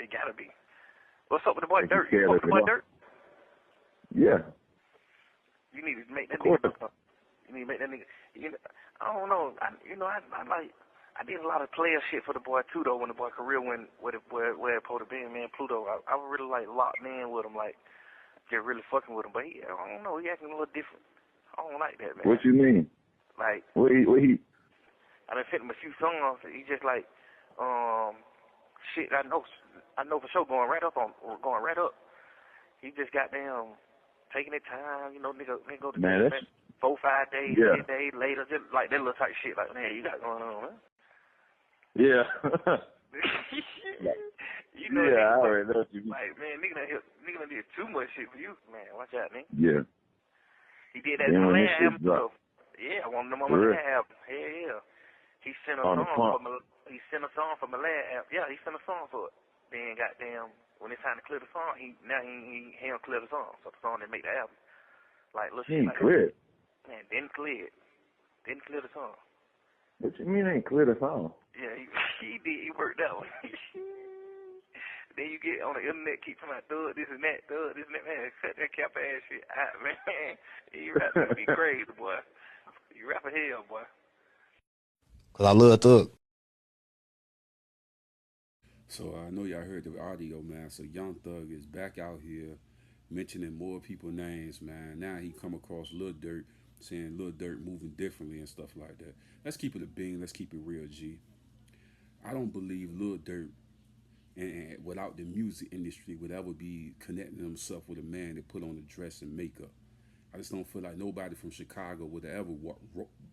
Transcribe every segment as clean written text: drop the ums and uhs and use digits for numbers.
It gotta be. What's up with the boy Durk? You fuck with the boy Durk? Yeah. You need to make that nigga. You need to make that nigga. I don't know. I did a lot of player shit for the boy too though. When the boy career went where it supposed to be, man, Pluto. I was really like locked in with him, like just really fucking with him. But I don't know. He acting a little different. I don't like that, man. What you mean? Like what he? I done sent him a few songs. He just like shit. I know for sure going right up. He just goddamn taking his time, nigga go to man, 4-5 days, 10 days later, just like that little type shit. Like, man, you got going on, man. Yeah. I already know what you mean. Like, man, nigga done did too much shit for you, man. Watch out, man. Yeah. He did that in the last album, though. Yeah, I want them on my last album. Hell yeah. He sent a song for my last album. Yeah, he sent a song for it. Then goddamn, when it's time to clear the song, he don't clear the song, so the song didn't make the album. Like, look, he ain't cleared. Man, didn't clear it. Didn't clear the song. What you mean ain't clear the song? Yeah, he did. He worked out. Then you get on the internet, keep talking about thug this and that, man. Cut that cap ass shit out, man. You rap to be crazy, boy. You rap hell, boy. Cause I love Thug. So I know y'all heard the audio, man. So Young Thug is back out here mentioning more people's names, man. Now he come across Lil Durk, saying Lil Durk moving differently and stuff like that. Let's keep it a bean. Let's keep it real, G. I don't believe Lil Durk, and without the music industry, would ever be connecting himself with a man that put on the dress and makeup. I just don't feel like nobody from Chicago would have ever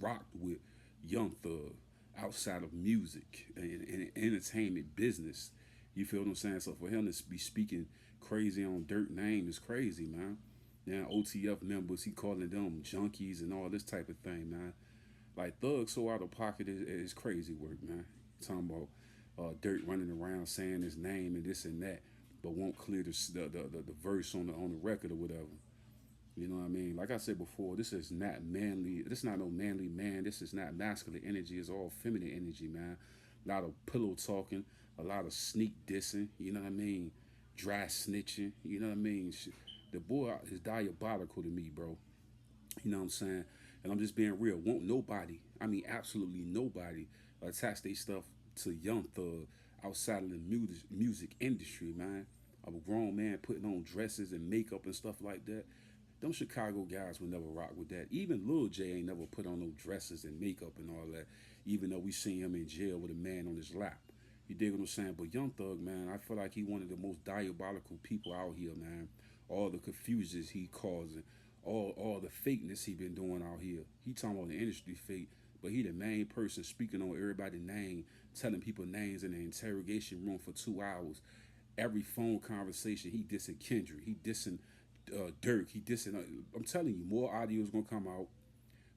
rocked with Young Thug outside of music and entertainment business. You feel what I'm saying? So for him to be speaking crazy on Durk name is crazy, man. Now OTF members, he calling them junkies and all this type of thing, man. Like Thug so out of pocket is crazy work, man. Talking about Durk running around saying his name and this and that, but won't clear the verse on the record or whatever. You know what I mean? Like I said before, this is not manly. This is not no manly man. This is not masculine energy. It's all feminine energy, man. A lot of pillow talking, a lot of sneak dissing. You know what I mean? Dry snitching. You know what I mean? The boy is diabolical to me, bro. You know what I'm saying? And I'm just being real. Won't nobody, I mean absolutely nobody, attach their stuff to Young Thug outside of the music industry, man. Of a grown man putting on dresses and makeup and stuff like that. Them Chicago guys would never rock with that. Even Lil J ain't never put on no dresses and makeup and all that, even though we seen him in jail with a man on his lap. You dig what I'm saying? But Young Thug, man, I feel like he one of the most diabolical people out here, man. All the confusions he causing, all the fakeness he been doing out here. He talking about the industry fake, but he the main person speaking on everybody's name, telling people names in the interrogation room for 2 hours. Every phone conversation, he dissing Kendrick, he dissing Durk, he dissing. I'm telling you, more audio is gonna come out,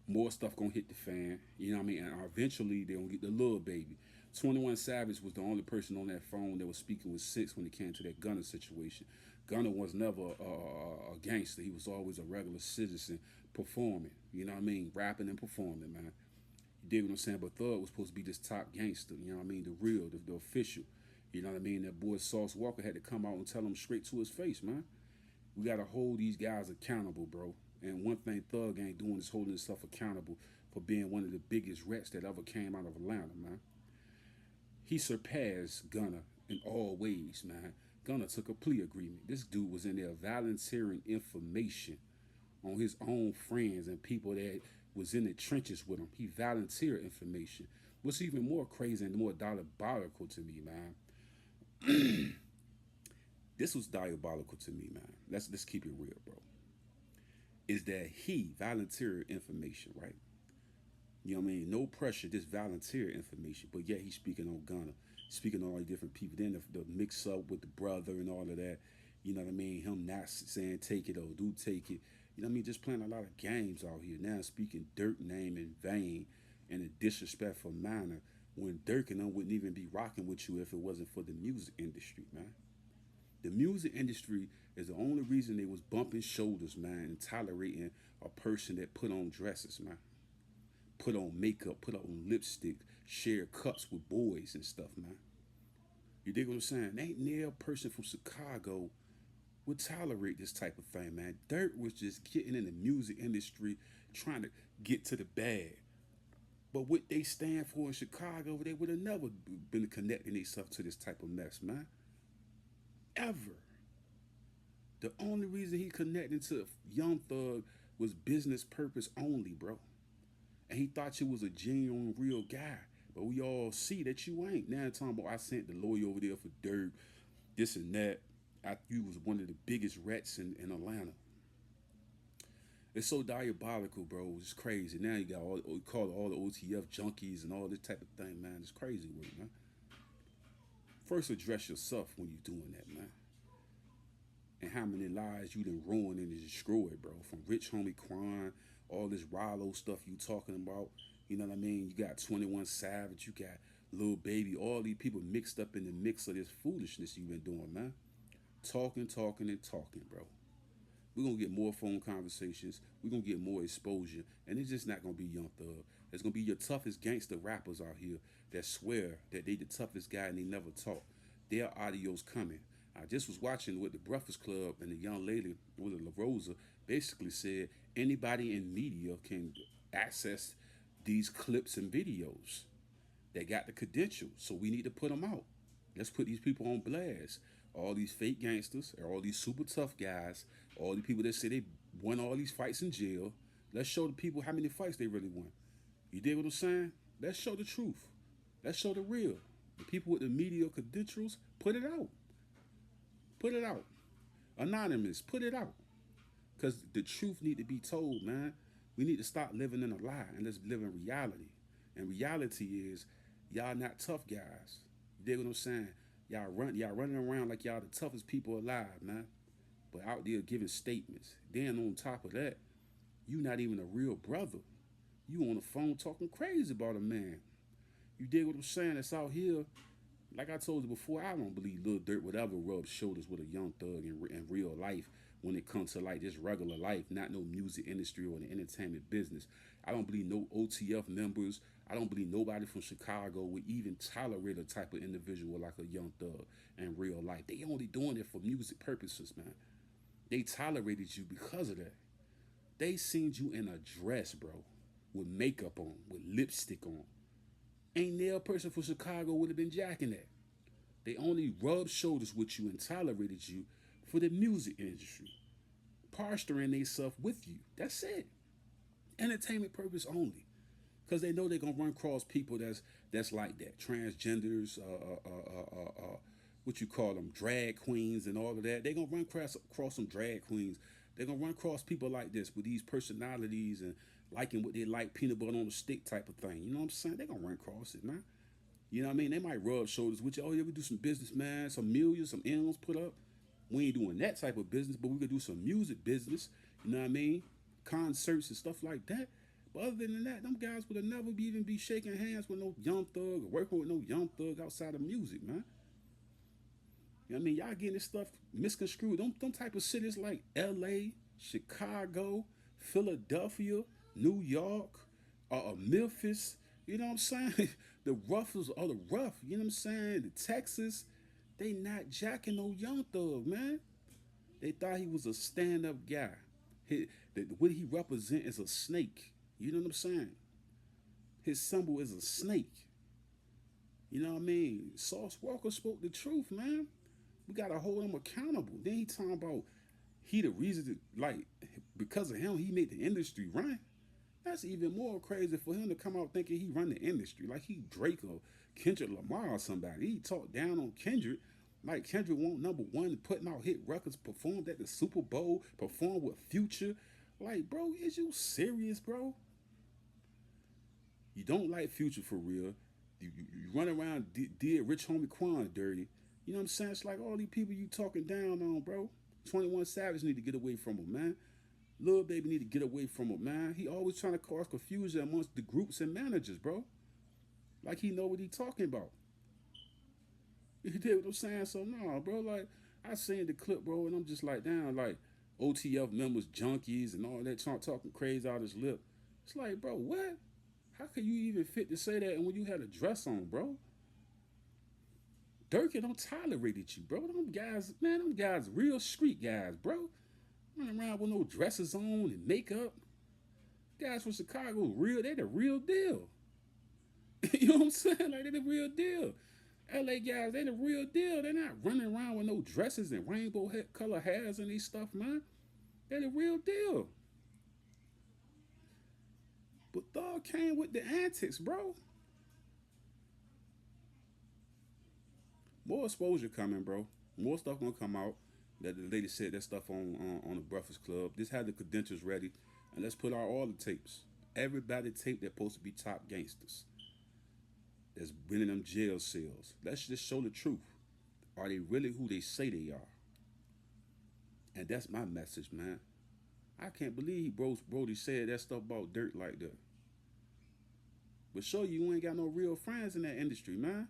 more stuff gonna hit the fan. You know what I mean? And eventually they gonna get the Lil Baby. 21 Savage was the only person on that phone that was speaking with 6 when it came to that Gunna situation. Gunna was never a gangster. He was always a regular citizen performing. You know what I mean? Rapping and performing, man. You dig what I'm saying? But Thug was supposed to be this top gangster. You know what I mean? The real, the official. You know what I mean? That boy Sauce Walker had to come out and tell him straight to his face, man. We got to hold these guys accountable, bro. And one thing Thug ain't doing is holding himself accountable for being one of the biggest rats that ever came out of Atlanta, man. He surpassed Gunna in all ways, man. Gunna took a plea agreement. This dude was in there volunteering information on his own friends and people that was in the trenches with him. He volunteered information. What's even more crazy and more diabolical to me, man. This was diabolical to me, man. Let's keep it real, bro. Is that he volunteered information, right? You know what I mean? No pressure, just volunteer information. But yet he's speaking on Gunna, speaking on all the different people. Then the mix up with the brother and all of that. You know what I mean? Him not saying take it or do take it. You know what I mean? Just playing a lot of games out here. Now speaking Durk name in vain in a disrespectful manner when Durk and them wouldn't even be rocking with you if it wasn't for the music industry, man. The music industry is the only reason they was bumping shoulders, man, and tolerating a person that put on dresses, man. Put on makeup, put on lipstick, share cups with boys and stuff, man. You dig what I'm saying? Ain't near a person from Chicago would tolerate this type of thing, man. Dirt was just getting in the music industry, trying to get to the bag. But what they stand for in Chicago, they would have never been connecting themselves to this type of mess, man. Ever. The only reason he connected to Young Thug was business purpose only, bro. And he thought you was a genuine, real guy. But we all see that you ain't. Now I'm talking about I sent the lawyer over there for Dirt, this and that. You was one of the biggest rats in Atlanta. It's so diabolical, bro. It's crazy. Now you got all the OTF junkies and all this type of thing, man. It's crazy work, man. First address yourself when you doing that, man. And how many lives you done ruined and destroyed, bro. From Rich Homie Quan, all this Rollo stuff you talking about. You know what I mean? You got 21 Savage, you got Lil Baby, all these people mixed up in the mix of this foolishness you've been doing, man. Talking, and talking, bro. We're gonna get more phone conversations. We're gonna get more exposure. And it's just not gonna be Young Thug. It's gonna be your toughest gangster rappers out here that swear that they the toughest guy and they never talk. Their audio's coming. I just was watching with the Breakfast Club and the young lady, with La Rosa, basically said anybody in media can access these clips and videos. They got the credentials, so we need to put them out. Let's put these people on blast. All these fake gangsters, all these super tough guys, all the people that say they won all these fights in jail. Let's show the people how many fights they really won. You dig what I'm saying? Let's show the truth. Let's show the real. The people with the media credentials, put it out. Put it out. Anonymous, put it out. Because the truth need to be told, man. We need to stop living in a lie and let's live in reality. And reality is, y'all not tough guys. You dig what I'm saying? Y'all running around like y'all the toughest people alive, man. But out there giving statements. Then on top of that, you not even a real brother. You on the phone talking crazy about a man. You dig what I'm saying? That's out here. Like I told you before, I don't believe Lil Durk would ever rub shoulders with a Young Thug in real life when it comes to like just regular life, not no music industry or the entertainment business. I don't believe no OTF members. I don't believe nobody from Chicago would even tolerate a type of individual like a Young Thug in real life. They only doing it for music purposes, man. They tolerated you because of that. They seen you in a dress, bro, with makeup on, with lipstick on. Ain't there a person from Chicago would have been jacking that. They only rubbed shoulders with you and tolerated you for the music industry, posturing themselves with you. That's it. Entertainment purpose only. Because they know they're gonna run across people that's like that, transgenders, what you call them, drag queens, and all of that. They're gonna run across some drag queens. They're gonna run across people like this with these personalities and liking what they like, peanut butter on a stick type of thing. You know what I'm saying? They're gonna run across it, man. You know what I mean? They might rub shoulders with you. Oh, yeah, we do some business, man. Some millions, some M's put up. We ain't doing that type of business, but we could do some music business. You know what I mean? Concerts and stuff like that. But other than that, them guys would have never even be shaking hands with no Young Thug or working with no Young Thug outside of music, man. You know what I mean? Y'all getting this stuff misconstrued. Them type of cities like LA, Chicago, Philadelphia, New York, Memphis, you know what I'm saying? The roughers are the rough, you know what I'm saying? The Texas, they not jacking no Young Thug, man. They thought he was a stand-up guy. What he represent is a snake. You know what I'm saying? His symbol is a snake. You know what I mean? Sauce Walker spoke the truth, man. We gotta hold him accountable. Then he talking about he the reason to, like, because of him he made the industry run. That's even more crazy for him to come out thinking he run the industry. Like he Drake or Kendrick Lamar or somebody. He talked down on Kendrick. Like Kendrick won't #1 putting out hit records, performed at the Super Bowl, performed with Future. Like, bro, is you serious, bro? You don't like Future for real. You run around, did Rich Homie Quan dirty. You know what I'm saying? It's like all these people you talking down on, bro. 21 Savage need to get away from him, man. Lil Baby need to get away from him, man. He always trying to cause confusion amongst the groups and managers, bro. Like he know what he talking about. You did what I'm saying? So, no, bro, like, I seen the clip, bro, and I'm just like, damn, like, OTF members, junkies, and all that, talking crazy out his lip. It's like, bro, what? How can you even fit to say that and when you had a dress on, bro? Durkin don't tolerate you, bro. Them guys, man, them guys real street guys, bro. Running around with no dresses on and makeup. Guys from Chicago, real, they the real deal. You know what I'm saying? Like, they the real deal. LA guys, they the real deal. They're not running around with no dresses and rainbow color hairs and these stuff, man. They the real deal. But Thug came with the antics, bro. More exposure coming, bro. More stuff gonna come out. That the lady said that stuff on the Breakfast Club. Just had the credentials ready, and let's put out all the tapes. Everybody tape that's supposed to be top gangsters. That's been in them jail cells. Let's just show the truth. Are they really who they say they are? And that's my message, man. I can't believe Brody said that stuff about Dirt like that. But show you ain't got no real friends in that industry, man.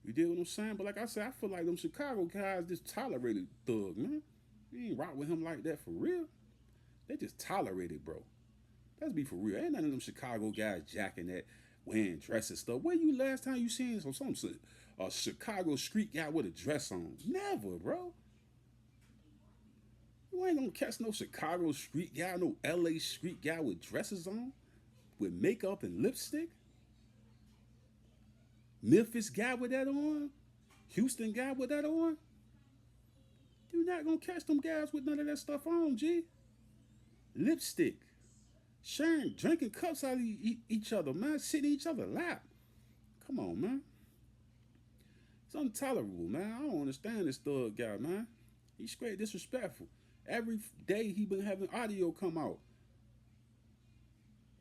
You dig what I'm saying? But like I said, I feel like them Chicago guys just tolerated Thug, man. You ain't rock with him like that for real. They just tolerated, bro. Let's be for real. Ain't none of them Chicago guys jacking that, wearing dresses stuff. Where you last time you seen some a Chicago street guy with a dress on? Never, bro. You ain't gonna catch no Chicago street guy, no LA street guy with dresses on, with makeup and lipstick. Memphis guy with that on, Houston guy with that on. You're not gonna catch them guys with none of that stuff on, G. Lipstick, sharing, drinking cups out of each other, man, sitting in each other's lap. Come on, man. It's intolerable, man. I don't understand this Thug guy, man. He's straight disrespectful. Every day he been having audio come out.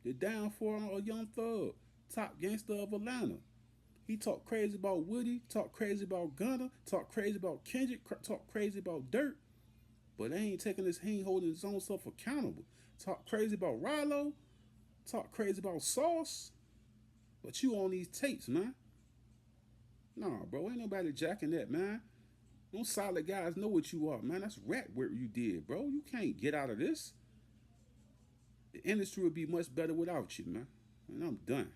The downfall of Young Thug, top gangster of Atlanta. He talk crazy about Woody, talk crazy about Gunna, talk crazy about Kendrick, talk crazy about Dirt, but he ain't holding his own stuff accountable. Talk crazy about Rilo, talk crazy about Sauce, but you on these tapes, man. Nah, bro, ain't nobody jacking that, man. Them solid guys know what you are, man. That's rap work you did, bro. You can't get out of this. The industry would be much better without you, man. And I'm done.